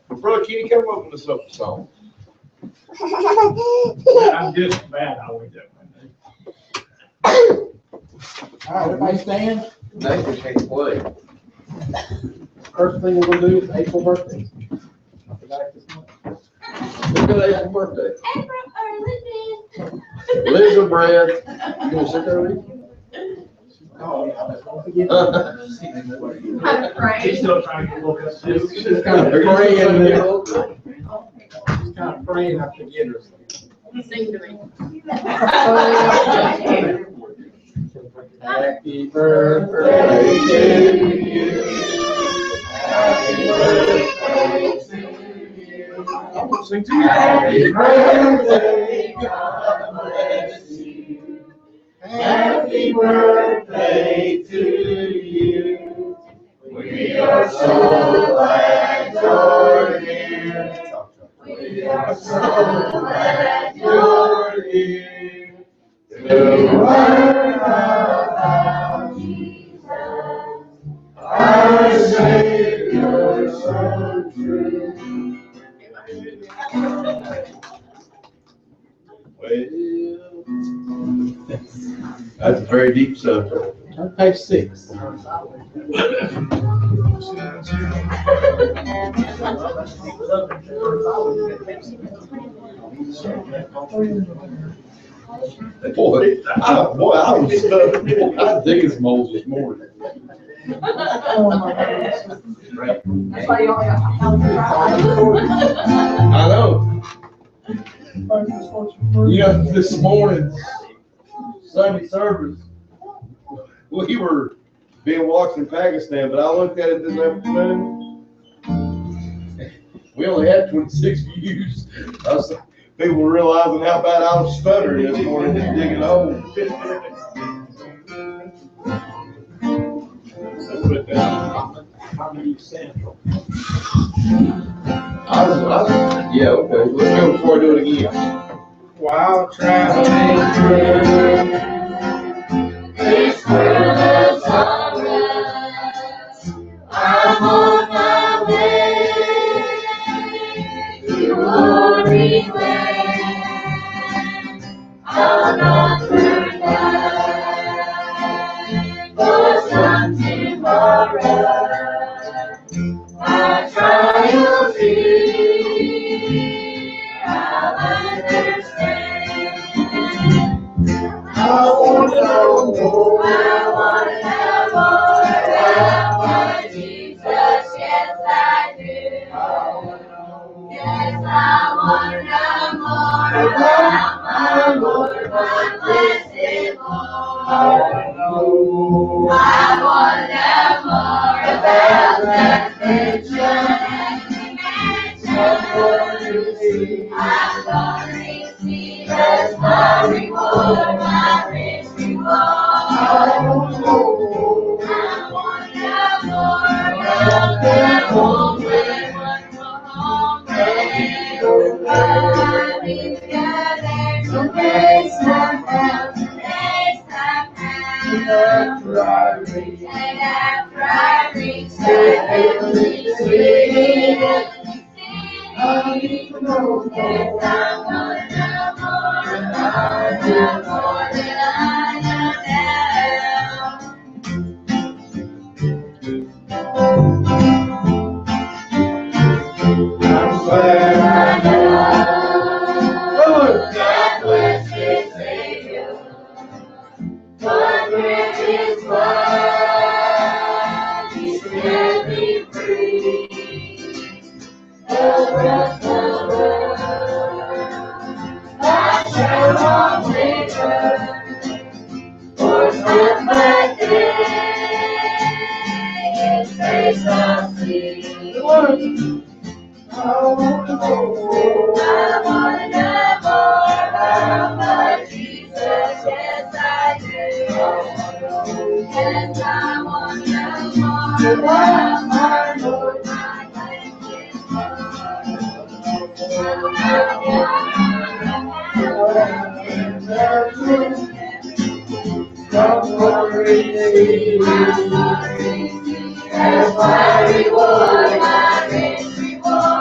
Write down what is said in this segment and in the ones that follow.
Brother Kenny, come open us up a song. I'm just bad, I always do. All right, everybody stand. Nathan can't play. First thing we're gonna do is April birthday. I forgot this month. Look at April's birthday. April or Liz or Brad? You gonna sit there with Oh, yeah, don't forget. He's still trying to look us too. She's kind of praying, she's kind of praying I forget her. Sing to me. Happy birthday to you. Happy birthday to you. I'm gonna sing to you. Happy birthday, God bless you. Happy birthday to you. We are so glad you're here. We are so glad you're here. To learn about Jesus, our Savior, so true. Well, that's a very deep subject. On page 6. Boy, I was digging some holes this morning. That's why you only got I know. You know, this morning, Sunday service, we were being watched in Pakistan, but I looked at it this afternoon. We only had 26 views. People were realizing how bad I was stuttering this morning, just digging holes. Comedy Central. Yeah, okay, let's go before I do it again. While traveling through this world of sorrows, I'm on my way to glory land. I'll not turn back for some tomorrow. My trials here, I'll understand. I want to know more. I want to know more about my Jesus. Yes, I do. Yes, I want to know more about my Lord, my blessed Lord. I want to know more about that vision and dimension. I'm gonna receive as my reward, my rich reward. I want to know more about that home where one will home I've been gathered to face my house, face my house. And after I reach the heavenly city, I need to know that I'm gonna know more than I know now. I'm glad I know God bless His Savior, but with His blood He set me free. The rest of the world I shall not return, for step by day His face I'll see. I want to know more about my Jesus, yes I do. Yes, I want to know more about my Lord, my blessed Lord. As my reward, my rich reward.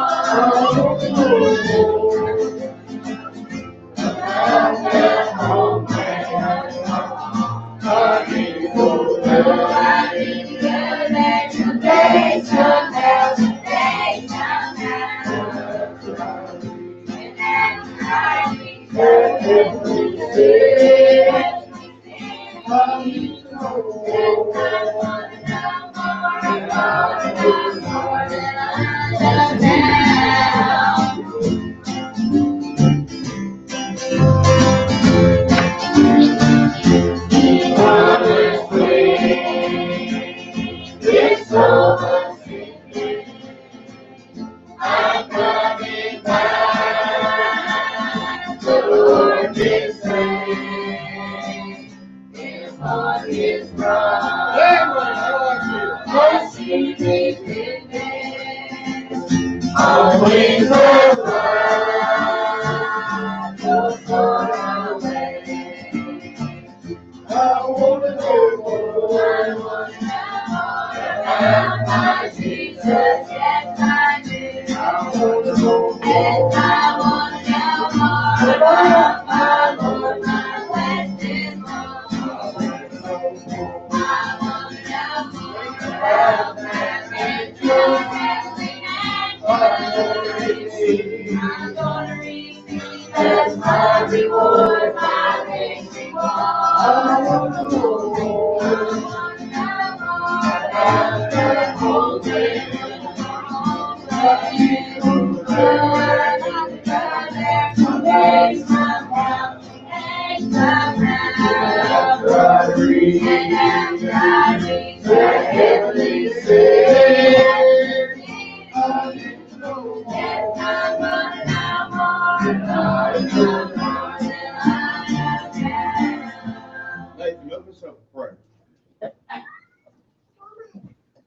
Nathan, open us up a prayer.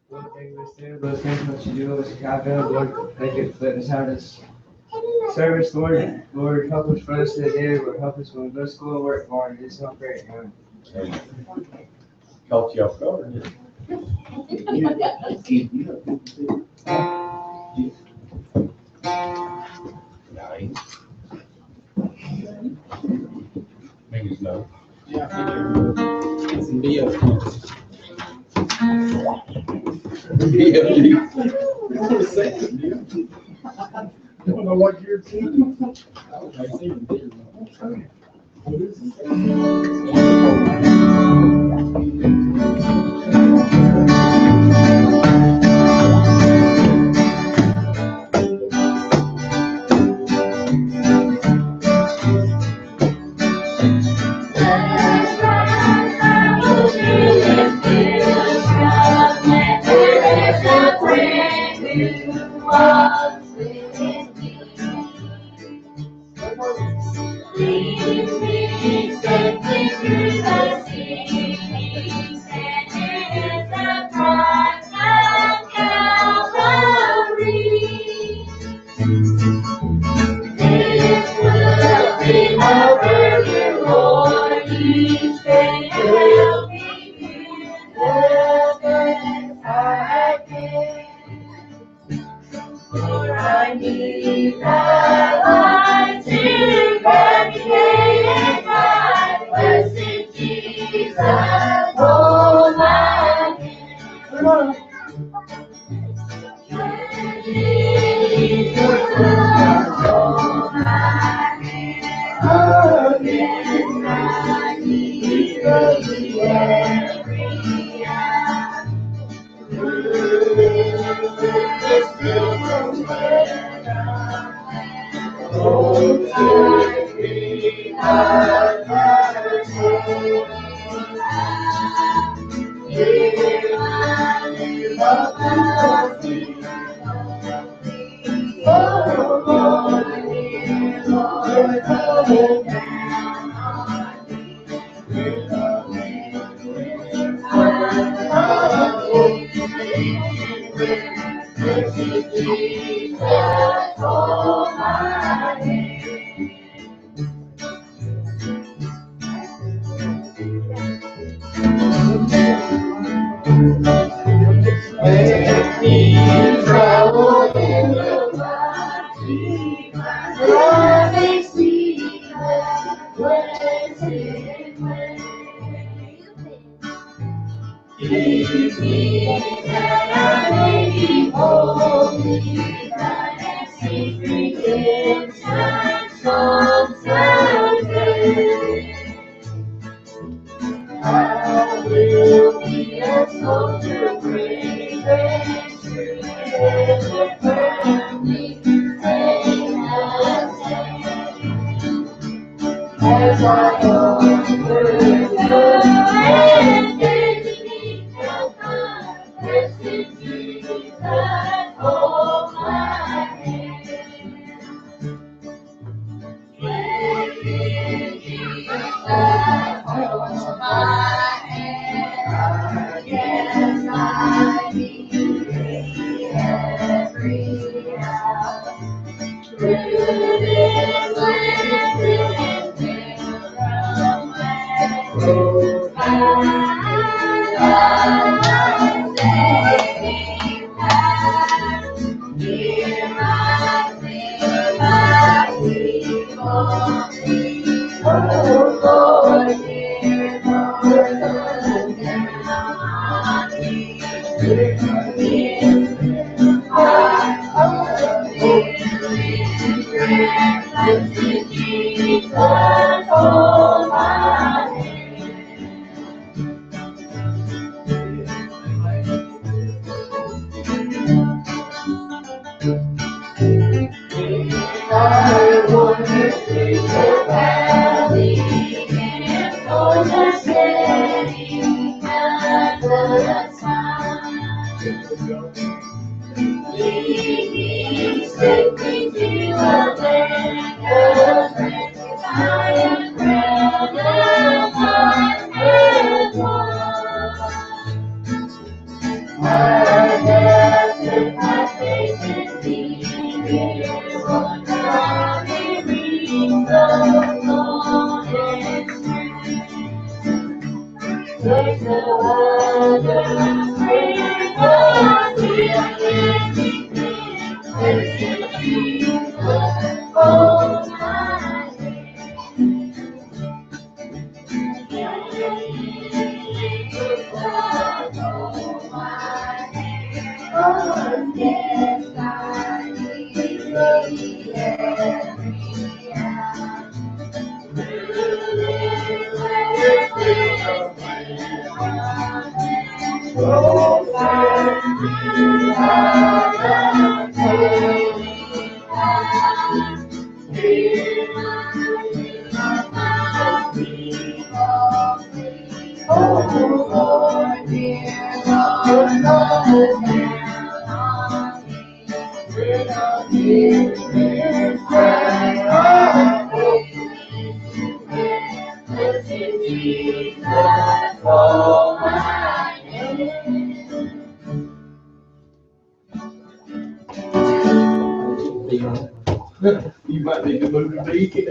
Lord, thank you for this day. Lord, thank you for what you do as a cabinet. Lord, thank you for letting us have this service, Lord. Lord, help us for us today. Lord, help us when we go to school and work, Lord. It's not great, man. Caught you off guard. Nice. Maybe no. Some deals. You don't know what you're doing. Songs You might need to move the beacon.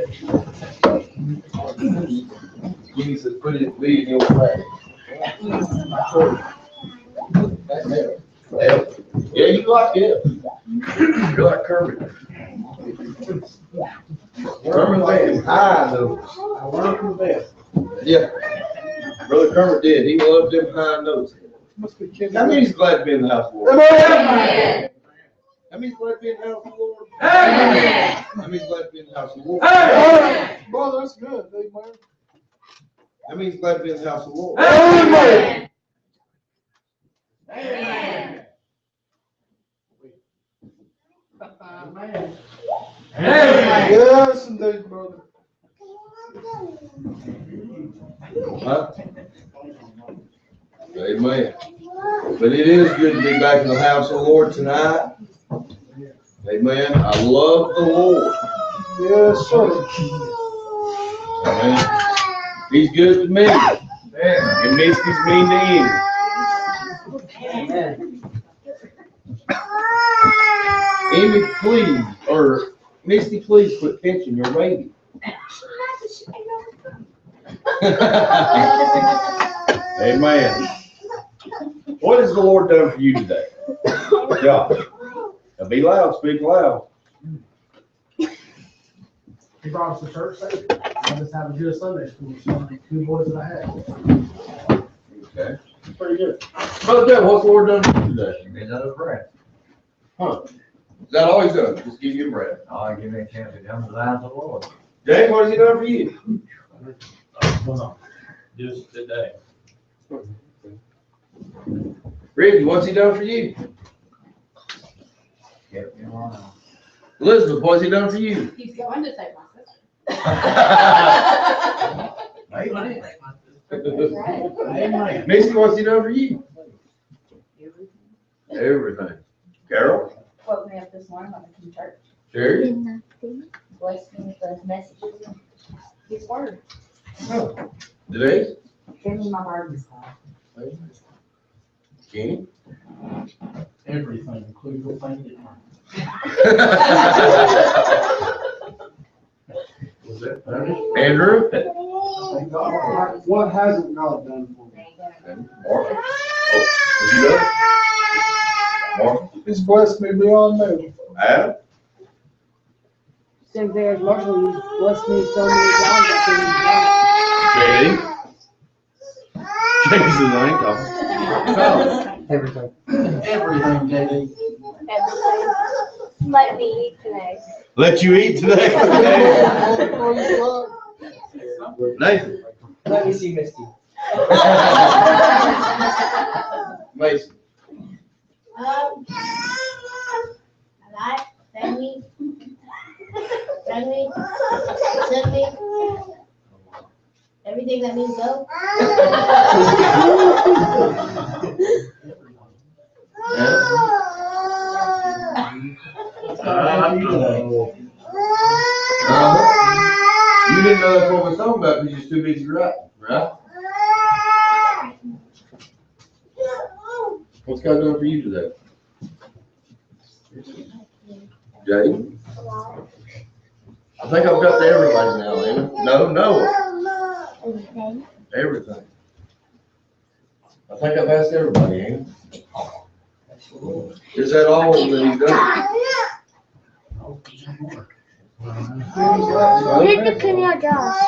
Kenny says put it in your bag. Yeah, you like him. You're like Kermit. Kermit made him high though. I learned from the best. Yeah. Brother Kermit did. He loved them high notes. Must be kidding. That means he's glad to be in the house of the Lord. Amen. That means glad to be in the house of the Lord. Amen. That means glad to be in the house of the Lord. Amen. Brother, that's good. Amen. That means glad to be in the house of the Lord. Amen. Amen. Amen. Amen. Yes, indeed, brother. Huh? Amen. But it is good to be back in the house of the Lord tonight. Amen. I love the Lord. Yes, sir. Amen. He's good to me. And Misty's mean to him. Amen. Amy, please, or Misty, please quit pinching your baby. Amen. What has the Lord done for you today? Josh. Now be loud, speak loud. He brought us to church Saturday. I just have a good Sunday school. So the two boys that I had. Okay. Pretty good. Brother Dale, what's the Lord done for you today? Give me another breath. Huh? Is that all he's done? Just give you a breath. Oh, give me a chance to come to the house of the Lord. James, what has he done for you? Just today. Ricky, what's he done for you? Kept me alive. Elizabeth, what's he done for you? He's going to take my sister. Amen. Right. Missy, what's he done for you? Everything. Carol? Woke me up this morning when I came to church. Sherry? Blessed me with the messages and his word. Denise? Give me my burdens, God. Kenny? Everything, including your family. Was that funny? Andrew? Thank God. What hasn't God done for me? Mark? Oh, was you done? Mark? He's blessed me beyond measure. Adam? St. Bears Marshall, you blessed me so many times I couldn't count. JD? JD says I ain't talking. Everything. Everything, JD. Let me eat today. Let you eat today. Nathan? Let me see Misty. Mason? Life, family, Sunday, everything that means go. You didn't know that's what we're talking about because you're too busy writing, right? What's God done for you today? Jay? I think I've got to everybody now, Anna. No. Everything. I think I've asked everybody, Anna. Is that all that he's done? Where's the penny of Josh?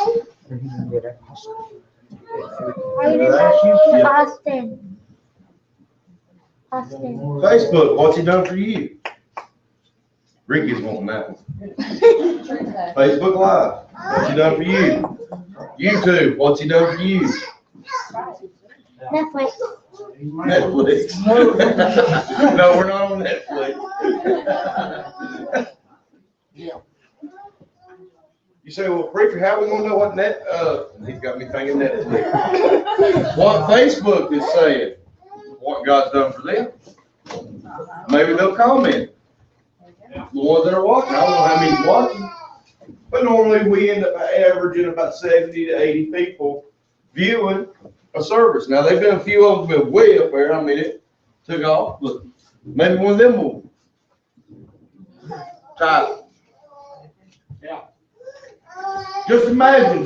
Are you in Austin? Austin. Facebook, what's he done for you? Ricky's wanting that one. Facebook Live, what's he done for you? YouTube, what's he done for you? Netflix. Netflix. No, we're not on Netflix. You say, well, preacher, how are we gonna know what he's got me thinking Netflix. What Facebook is saying, what God's done for them. Maybe they'll comment. The ones that are watching, I don't know how many's watching. But normally we end up averaging about 70 to 80 people viewing a service. Now, they've been a few of them way up there. I mean, it took off, but maybe one of them will type. Yeah. Just imagine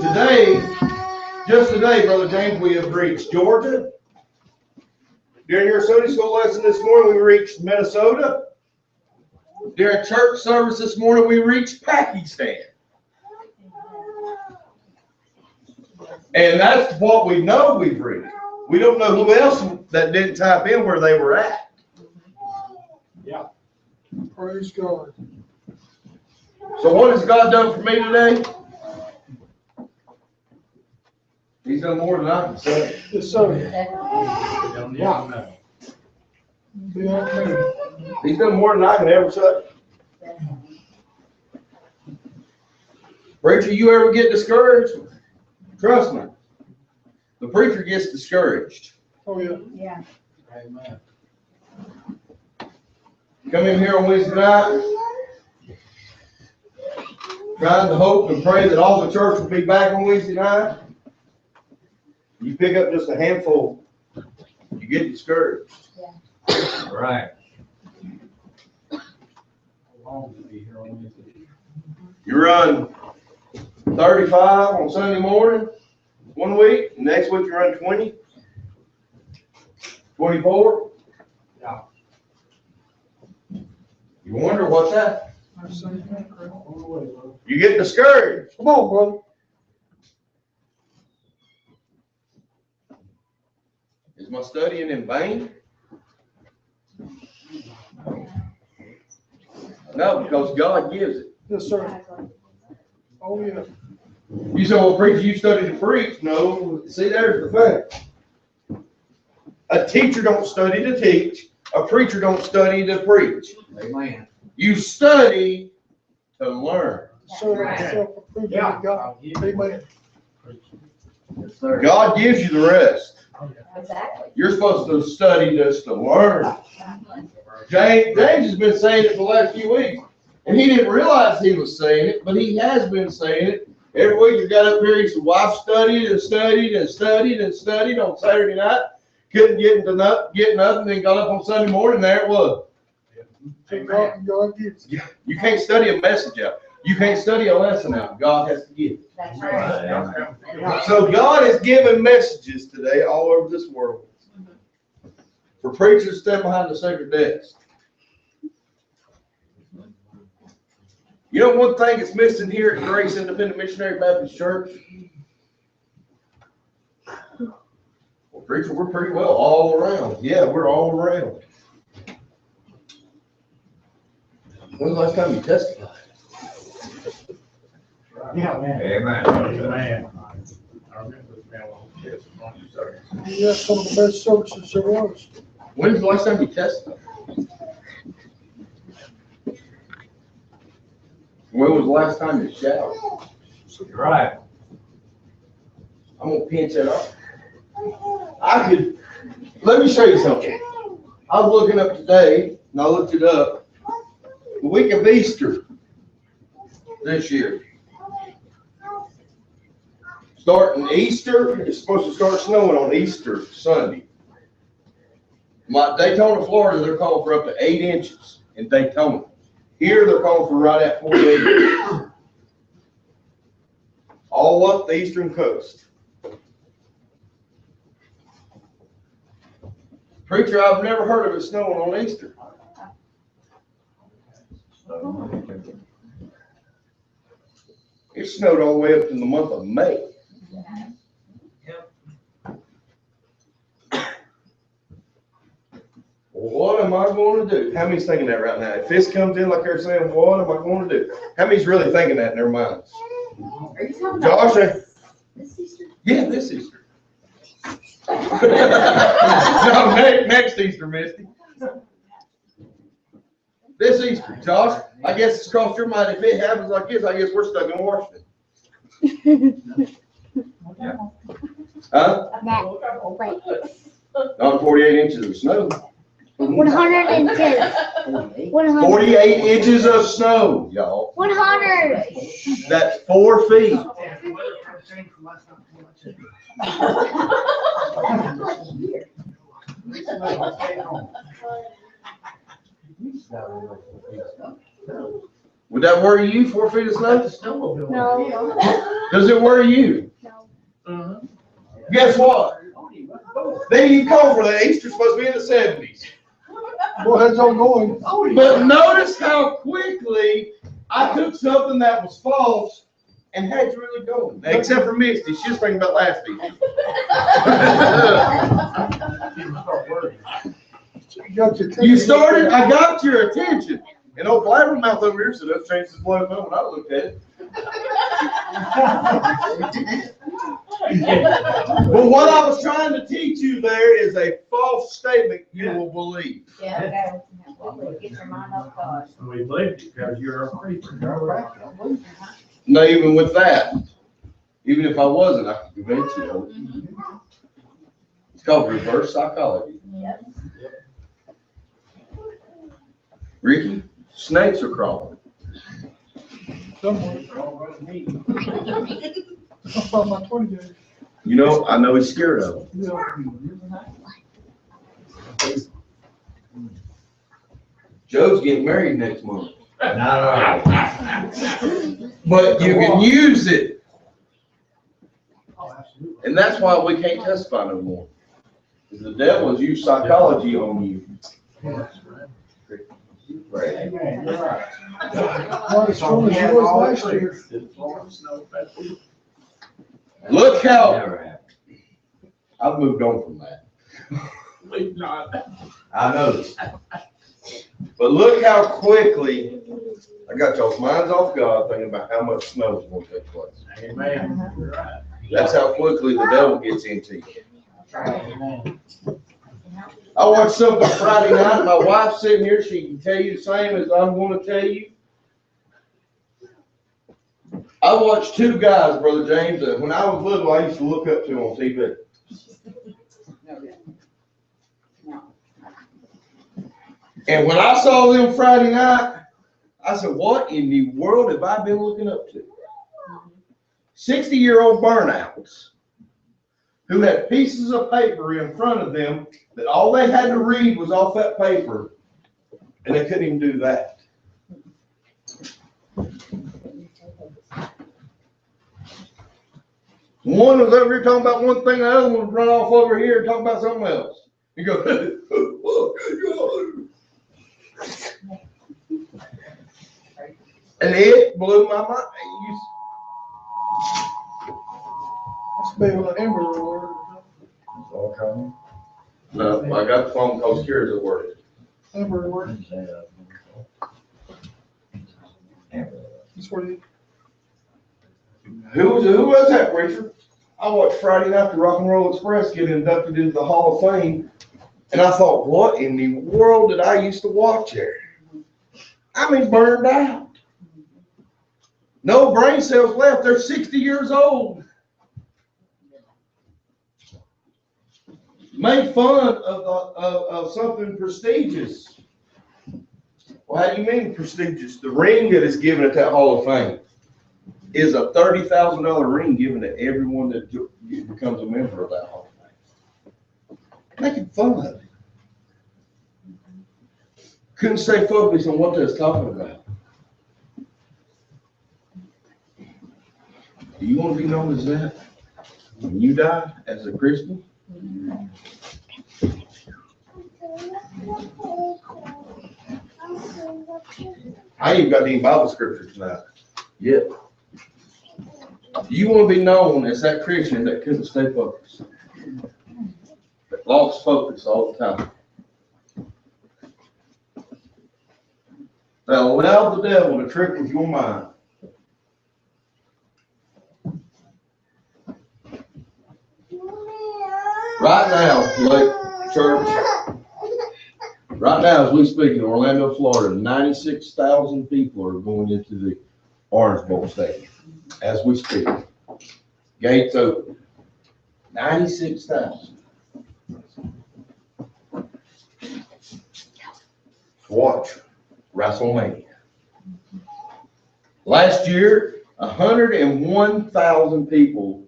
just today, Brother James, we have reached Georgia. During your Sunday school lesson this morning, we reached Minnesota. During church service this morning, we reached Pakistan. And that's what we know we've reached. We don't know who else that didn't type in where they were at. Yeah. Praise God. So what has God done for me today? He's done more than I can say. Yes, sir. Don't need to know. Beyond measure. He's done more than I can ever say. Preacher, you ever get discouraged? Trust me. The preacher gets discouraged. Oh, yeah. Yeah. Amen. Come in here on Wednesday night, trying to hope and pray that all the church will be back on Wednesday night. You pick up just a handful, you get discouraged. Right. How long to be here on Wednesday? You run 35 on Sunday morning, 1 week, and next week you run 20, 24. Yeah. You wonder what's that? I say that, Chris. On the way, brother. You get discouraged. Come on, brother. Is my studying in vain? No, because God gives it. Yes, sir. Oh, yeah. You say, well, preacher, you study to preach. No, see, there's the fact. A teacher don't study to teach. A preacher don't study to preach. Amen. You study to learn. So self-approved Yeah. of God. Amen. Yes, sir. God gives you the rest. Exactly. You're supposed to study this to learn. James has been saying it the last few weeks, and he didn't realize he was saying it, but he has been saying it. Every week he got up here, he said, well, I've studied and studied and studied and studied on Saturday night. Couldn't get nothing, then got up on Sunday morning, there it was. So God gives. You can't study a message out. You can't study a lesson out. God has to give it. That's right. So God has given messages today all over this world for preachers to stand behind the sacred desk. You know one thing that's missing here at Grace Independent Missionary Baptist Church? Well, preacher, we're pretty well all around. Yeah, we're all around. When's the last time you testified? Yeah, man. Amen. Amen. I remember being on this one service. Yeah, some of the best services there was. When's the last time you testified? When was the last time you shouted? Right. I'm gonna pinch it up. Let me show you something. I was looking up today, and I looked it up. The week of Easter this year. Starting Easter, it's supposed to start snowing on Easter Sunday. Daytona, Florida, they're calling for up to 8 inches in Daytona. Here, they're calling for right at 48 inches. All up the eastern coast. Preacher, I've never heard of it snowing on Easter. It snowed all the way up in the month of May. What am I going to do? How many's thinking that right now? If this comes in like they're saying, what am I going to do? How many's really thinking that in their minds? Are you talking about Josh, this Easter? yeah, this Easter. No, next Easter, Misty. This Easter, Josh, I guess it's crossed your mind. If it happens like this, I guess we're stuck in Washington. Huh? Not 48 inches of snow. 110. 100. 48 inches of snow, y'all. 100. That's 4 feet. Would that worry you, 4 feet of snow? No. Does it worry you? No. Guess what? They didn't call for that. Easter's supposed to be in the 70s. Well, that's all going. But notice how quickly I took something that was false and had you really going. Except for Misty, she was thinking about last Easter. You started, I got your attention. And old Blabbermouth over here said, that's changed his blood when I looked at it. Well, what I was trying to teach you there is a false statement you will believe. Yeah, get your mind off God. And we believed it because you're a preacher. No, even with that, even if I wasn't, I could convince you. It's called reverse psychology. Yep. Ricky, snakes are crawling. Somewhere. I found my 20 days. You know, I know he's scared of them. Joe's getting married next month. No. But you can use it. And that's why we can't testify no more. The devil has used psychology on you. Right. Amen, you're right. Not as strong as it was last year. Look how, Never happened. I've moved on from that. I noticed. But look how quickly, I got y'all's minds off God thinking about how much snow is going to take place. Amen, you're right. That's how quickly the devil gets into you. Amen. I watched something Friday night, my wife's sitting here, she can tell you the same as I'm going to tell you. I watched two guys, Brother James, that when I was little, I used to look up to on TV. And when I saw them Friday night, I said, what in the world have I been looking up to? 60-year-old burnouts who had pieces of paper in front of them that all they had to read was off that paper, and they couldn't even do that. One was over here talking about one thing, the other one was run off over here and talk about something else. You go, and it blew my mind. Must be an Amber Alert. All coming. No, I got the phone call scared at work. Amber Alert. That's what it. Who was that, preacher? I watched Friday night the Rock and Roll Express get inducted into the Hall of Fame, and I thought, what in the world did I used to watch there? I mean, burned out. No brain cells left. They're 60 years old. Made fun of something prestigious. Well, how do you mean prestigious? The ring that is given at that Hall of Fame is a $30,000 ring given to everyone that becomes a member of that Hall of Fame. Making fun of it. Couldn't stay focused on what they was talking about. Do you want to be known as that when you die as a Christian? I ain't got any Bible scripture tonight yet. You want to be known as that Christian that couldn't stay focused, that lost focus all the time, that allowed the devil to trick with your mind. Right now, Lake Church, right now as we speak in Orlando, Florida, 96,000 people are going into the Orange Bowl Stadium as we speak. Gates open. 96,000. Watch WrestleMania. Last year, 101,000 people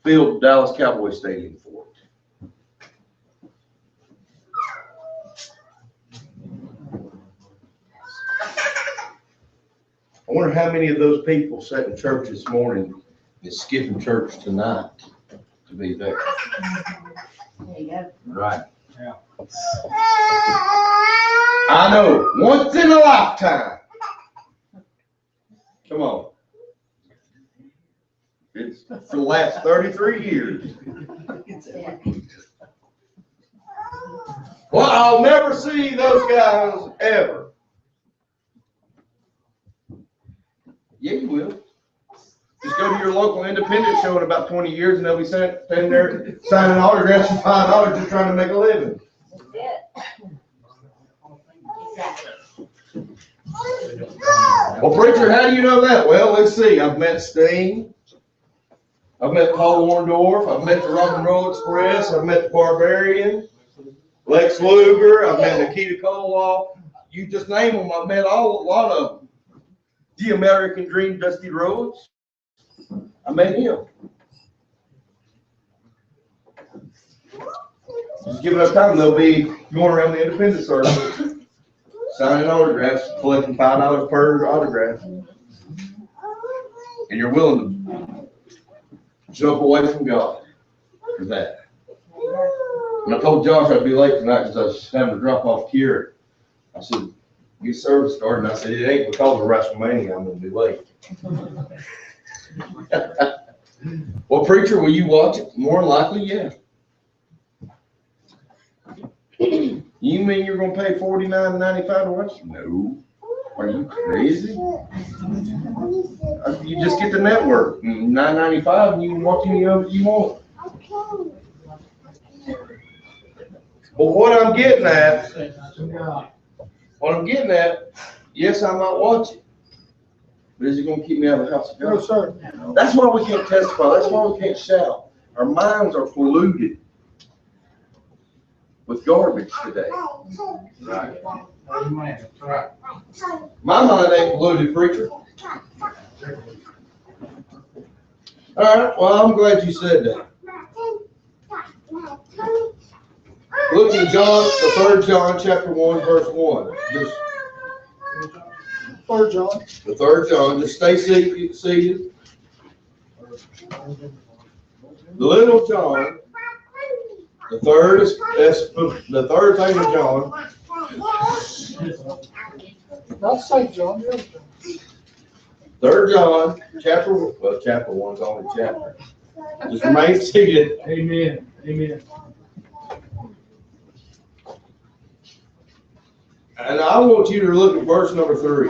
filled Dallas Cowboys Stadium for it. I wonder how many of those people sat in church this morning and skipping church tonight to be there. There you go. Right. I know, once in a lifetime. Come on. It's for the last 33 years. Well, I'll never see those guys ever. Yeah, you will. Just go to your local independent show in about 20 years and they'll be standing there signing autographs for $5 just trying to make a living. Well, preacher, how do you know that? Well, let's see. I've met Sting. I've met Paul Orndorff. I've met the Rock and Roll Express. I've met the Barbarian, Lex Luger. I've met Nikita Koloff. You just name them. I've met a lot of them. The American Dream, Dusty Rhodes. I met him. Just give enough time, they'll be going around the independent circle, signing autographs, collecting $5 per autograph. And you're willing to jump away from God for that. And I told Josh I'd be late tonight because I was having to drop off Kira. I said, get service started. And I said, it ain't because of WrestleMania I'm going to be late. Well, preacher, will you watch it? More than likely, yeah. You mean you're going to pay $49.95 to watch it? No. Are you crazy? You just get the network, $9.95, and you can watch any of it you want. But what I'm getting at, yes, I might watch it. But is he gonna keep me out of the house of No, God? sir. That's why we can't testify. That's why we can't shout. Our minds are polluted with garbage today. Right. Amen. Right. My mind ain't polluted, preacher. All right, well, I'm glad you said that. Look in John, the 3rd John, chapter 1, verse 1. Just 3rd John. the 3rd John, just stay seated. The little John, the third is, that's the 3rd thing of John. Not St. John, the other John. 3rd John, chapter 1's only chapter. Just remain seated. Amen. Amen. And I want you to look at verse number 3.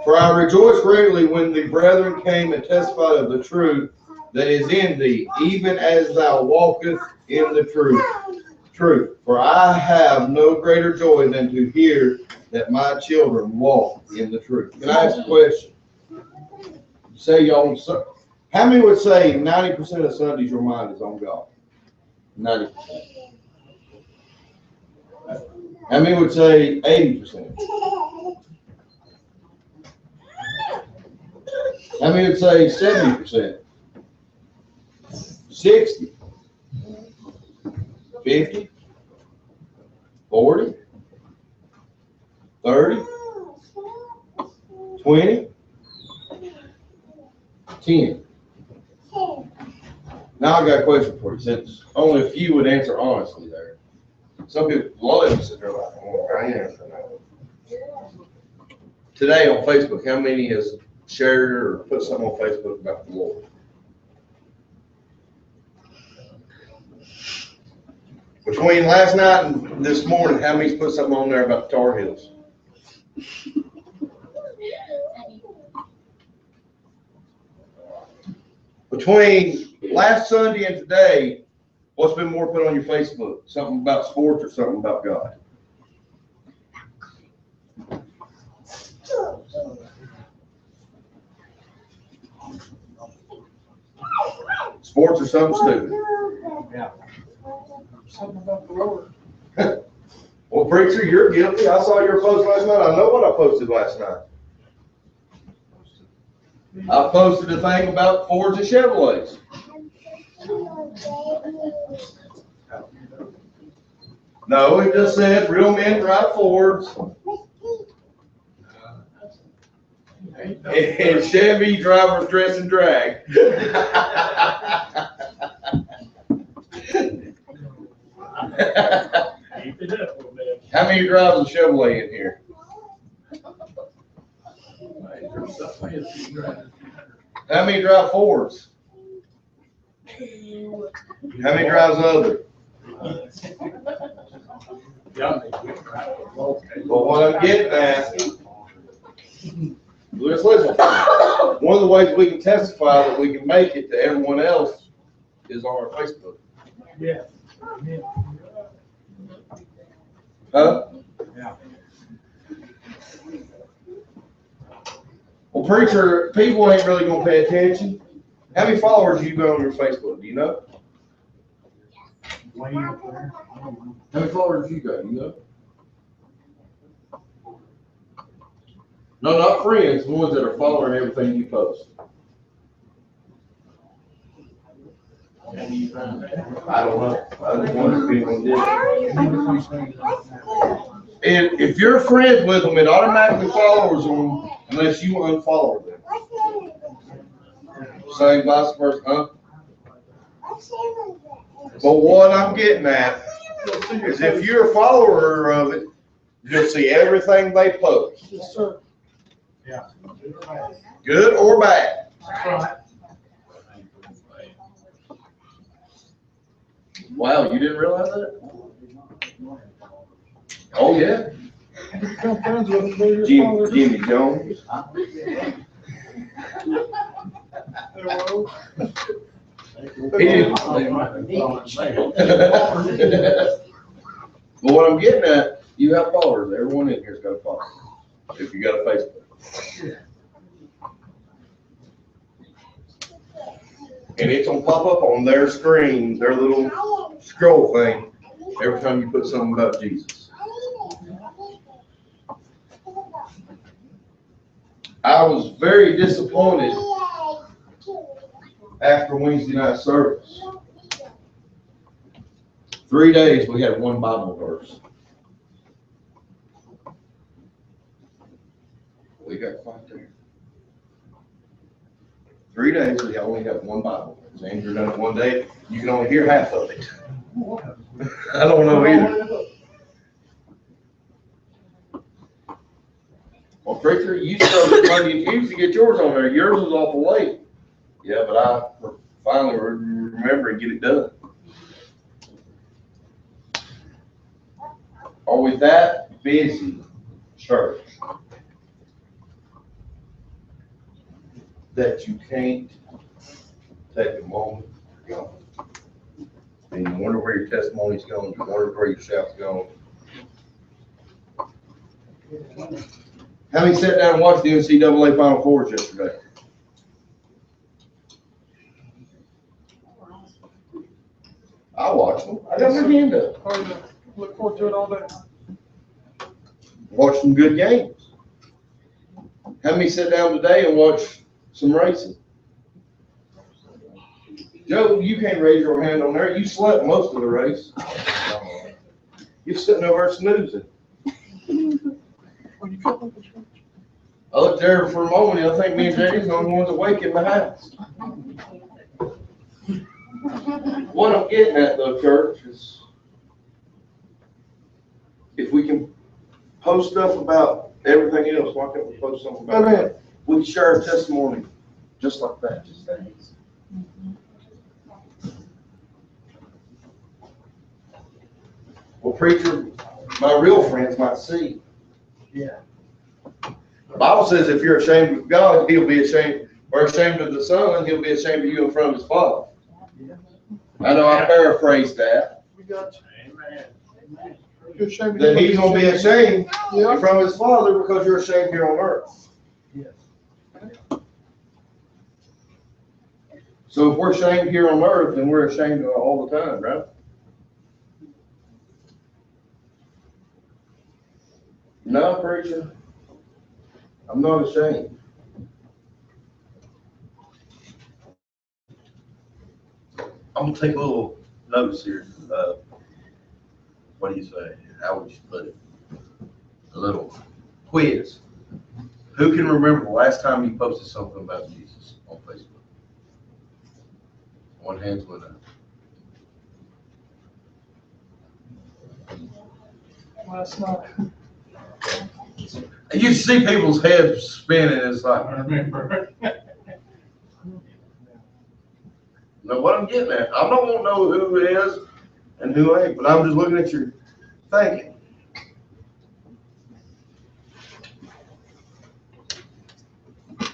For I rejoiced greatly when the brethren came and testified of the truth that is in thee, even as thou walkest in the truth. For I have no greater joy than to hear that my children walk in the truth. Can I ask a question? Say y'all, how many would say 90% of Sundays your mind is on God? 90%. How many would say 80%? How many would say 70%? 60? 50? 40? 30? 20? 10? Now I got a question for you, since only a few would answer honestly there. Some people, a lot of them sit there like, oh, I ain't answering that. Today on Facebook, how many has shared or put something on Facebook about the Lord? Between last night and this morning, how many's put something on there about the Tar Heels? Between last Sunday and today, what's been more put on your Facebook? Something about sports or something about God? Sports or something stupid? Yeah. Something about the Lord. Well, preacher, you're guilty. I saw your post last night. I know what I posted last night. I posted a thing about Fords and Chevrolets. No, it just said real men drive Fords. And Chevy drivers dress and drag. Keep it up a little bit. How many drives a Chevrolet in here? How many drive Fords? How many drives other? Well, what I'm getting at, let's listen. One of the ways we can testify that we can make it to everyone else is on our Facebook. Yeah. Yeah. Huh? Yeah. Well, preacher, people ain't really gonna pay attention. How many followers you got on your Facebook? Do you know? Way up there. I don't know. How many followers you got? You know? No, not friends. The ones that are following everything you post. I don't know. I just wonder if anyone did. And if you're friends with them, it automatically follows them unless you unfollow them. Same vice versa, huh? But what I'm getting at is if you're a follower of it, you'll see everything they post. Yes, sir. Good or bad. Right. Wow, you didn't realize that? Oh, yeah. Become friends with them, they're your Jimmy followers. Jones. Hello. He didn't. But what I'm getting at, you have followers. Everyone in here's got a follower. If you got a Facebook. And it's gonna pop up on their screen, their little scroll thing, every time you put something about Jesus. I was very disappointed after Wednesday night service. 3 days we had one Bible verse. We got quiet there. 3 days we only have one Bible verse. Andrew done it one day, you can only hear half of it. I don't know either. Well, preacher, you started Monday and Tuesday to get yours on there. Yours was awful late. Yeah, but I finally remember and get it done. Are we that busy, church, that you can't take a moment to go? And you wonder where your testimony's going, you wonder where your shout's going. How many sat down and watched the NCAA Final Fours yesterday? I watched them. I got my hand up. Oh, yeah. Look forward to it all day. Watched some good games. How many sit down today and watch some racing? Joe, you can't raise your hand on there. You slept most of the race. You're sitting over there snoozing. I looked there for a moment and I think me and Jady's the only ones awake in the house. What I'm getting at though, church, is if we can post stuff about everything else, why can't we post something about that? We can share our testimony just like that. Well, preacher, my real friends might see. Yeah. The Bible says if you're ashamed of God, he'll be ashamed, or ashamed of the Son, he'll be ashamed of you in front of his Father. I know I paraphrased that. We got you. Amen. You're ashamed of That he's you. gonna be ashamed Yeah. in front of his Father because you're ashamed here on earth. Yes. So if we're ashamed here on earth, then we're ashamed all the time, right? No, preacher. I'm not ashamed. I'm gonna take a little notice here. What do you say? How would you put it? A little quiz. Who can remember the last time you posted something about Jesus on Facebook? One hand's went up. Last night. You see people's heads spinning. It's like, I remember. know what I'm getting at. I don't want to know who is and who ain't, but I'm just looking at your thinking.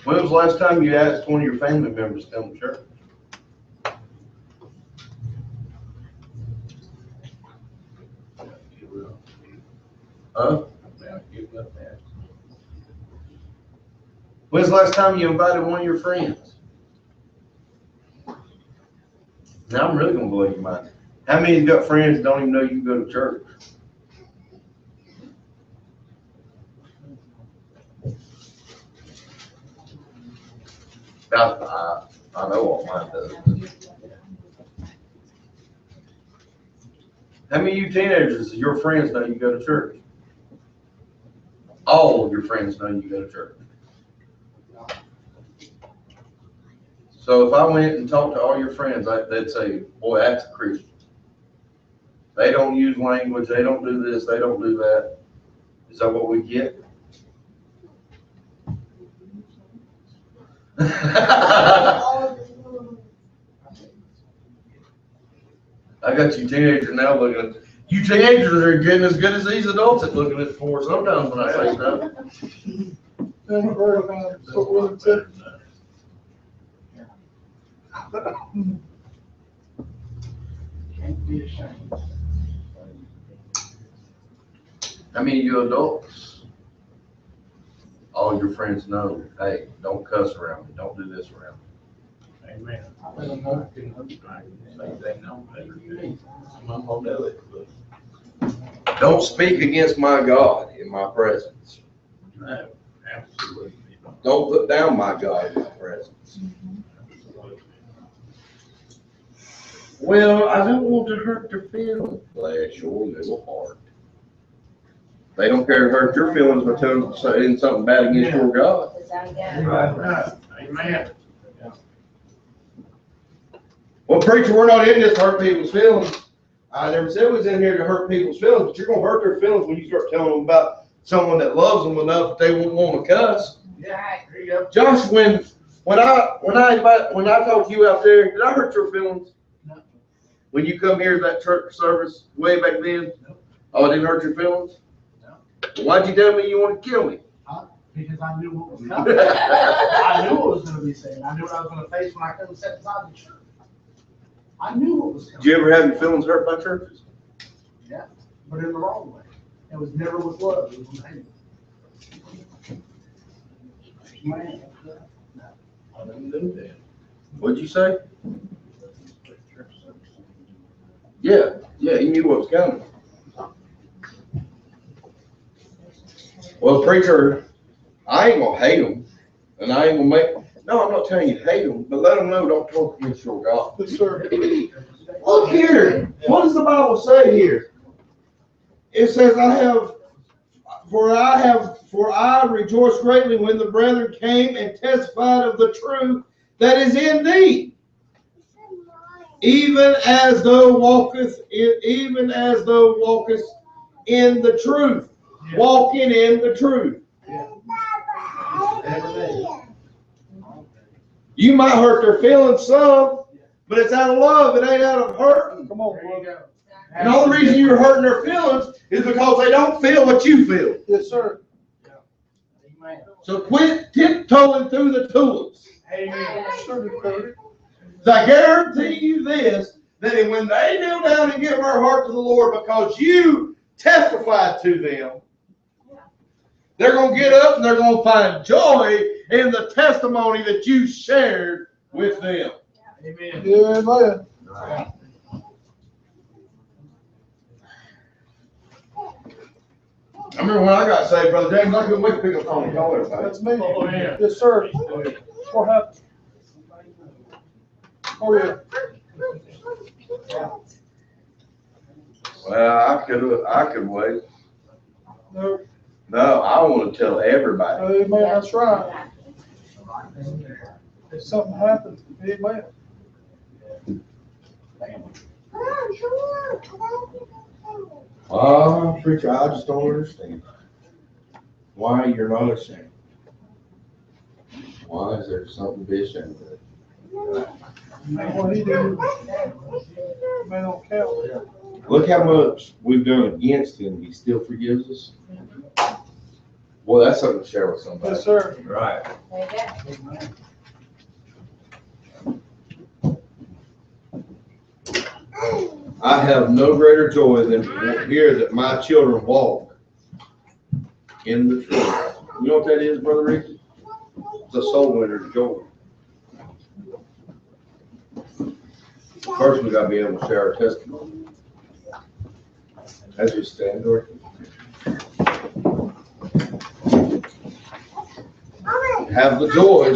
When was the last time you asked one of your family members to come to church? Huh? When's the last time you invited one of your friends? Now I'm really gonna blow your mind. How many of you got friends that don't even know you go to church? I know what mine does. How many of you teenagers, your friends know you go to church? All of your friends know you go to church. So if I went and talked to all your friends, they'd say, boy, that's a Christian. They don't use language, they don't do this, they don't do that. Is that what we get? I got you teenagers now looking at, you teenagers are getting as good as these adults at looking at for sometimes when I say stuff. Haven't heard about what William said. Can't be ashamed. How many of you adults, all your friends know, hey, don't cuss around me, don't do this around me. Amen. Same thing, no, some of them will do it, but Don't speak against my God in my presence. no, absolutely not. Don't put down my God in my presence. Absolutely. Well, I don't want to hurt their feelings. Bless your little heart. They don't care to hurt your feelings by saying something bad against your God. Right. Amen. Well, preacher, we're not in this to hurt people's feelings. I never said we was in here to hurt people's feelings, but you're gonna hurt their feelings when you start telling them about someone that loves them enough that they won't want to cuss. Yeah, there you go. Josh, when I talked to you out there, did I hurt your feelings? No. When you come here to that church service way back then? No. Oh, it didn't hurt your feelings? No. Why'd you tell me you want to kill me? Because I knew what was coming. I knew what was gonna be said. I knew what I was gonna face when I come and sat beside the church. I knew what was coming. Did you ever have your feelings hurt by churches? Yeah, but in the wrong way. It was never with love, it was with hate. Man. I didn't do that. What'd you say? Yeah, he knew what was coming. Well, preacher, I ain't gonna hate them, and I ain't gonna no, I'm not telling you to hate them, but let them know don't talk against your God. Yes, sir. Look here, what does the Bible say here? It says, for I rejoiced greatly when the brethren came and testified of the truth that is in thee, even as thou walkest in the truth, walking in the truth. You might hurt their feelings some, but it's out of love. It ain't out of hurting. Come on, There you brother. go. And the only reason you're hurting their feelings is because they don't feel what you feel. Yes, sir. Amen. So quit tiptoeing through the tulips. Amen. Sure, Cody. So I guarantee you this, that when they kneel down and give our heart to the Lord because you testified to them, they're going to get up and they're going to find joy in the testimony that you shared with them. Amen. Yeah, man. I remember when I got saved, Brother James, I couldn't wait to pick up the phone and call everybody. That's me. Oh, yeah. Yes, sir. What happened? Oh, yeah. Well, I could wait. No. No, I want to tell everybody. Amen, that's right. If something happened, amen. Preacher, I just don't understand why you're not ashamed. Why is there something to be ashamed of? What he did, man, don't count. Look how much we've done against him. He still forgives us. Well, that's something to share with somebody. Yes, sir. Right. I have no greater joy than to hear that my children walk in the truth. You know what that is, Brother Ricky? It's a soul winner's joy. First, we gotta be able to share our testimony. As we stand, Dorothy. Have the joy.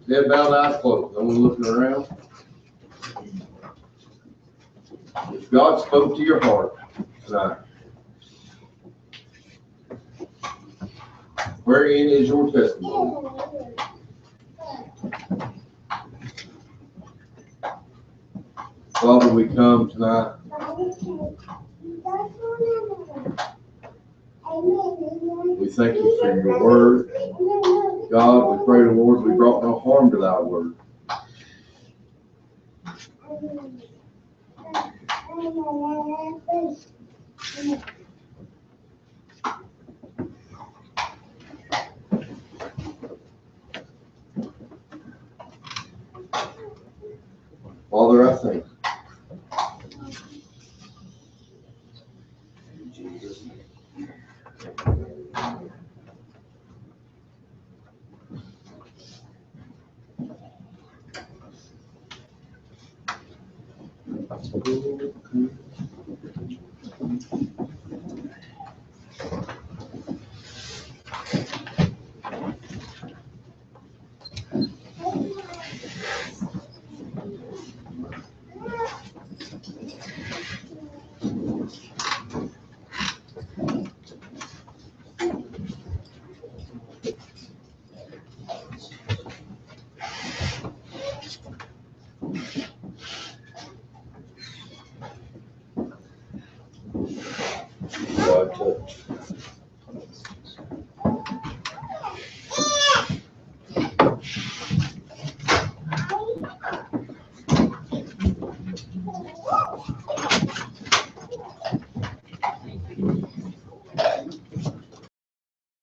Head bowed, eyes closed. No one looking around. If God spoke to your heart tonight, wherein is your testimony? Father, we come tonight. We thank you for your word. God, we pray, Lord, we brought no harm to thy word. Father, I thank you.